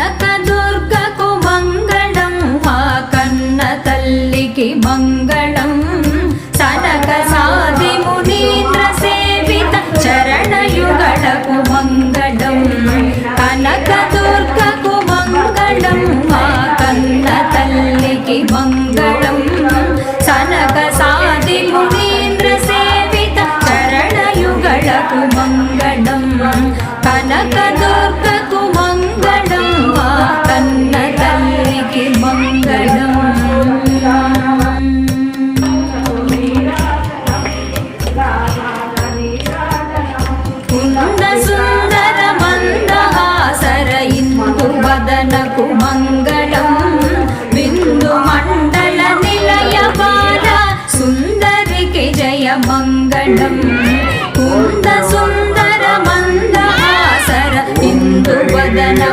కనకదుర్గకు మంగళం మా కన్న తల్లికి మంగళం సనక సాది మునీంద్ర సేవిత చరణయుగళకు మంగళం కనకదుర్గకు మంగళం మా కన్న తల్లికి మంగళం సనక సాది మునీంద్ర సేవిత చరణయుగళకు మంగళం కనకదుర్గకు మంగళం మా కన్న తల్లికి మంగళం కుంద సుందర మందహాసర ఇందు వదనకు మంగళం బిందు మండల నిలయ బాల సుందరికి జయ మంగళం కుంద సుందర మందహాసర ఇందు వదనకు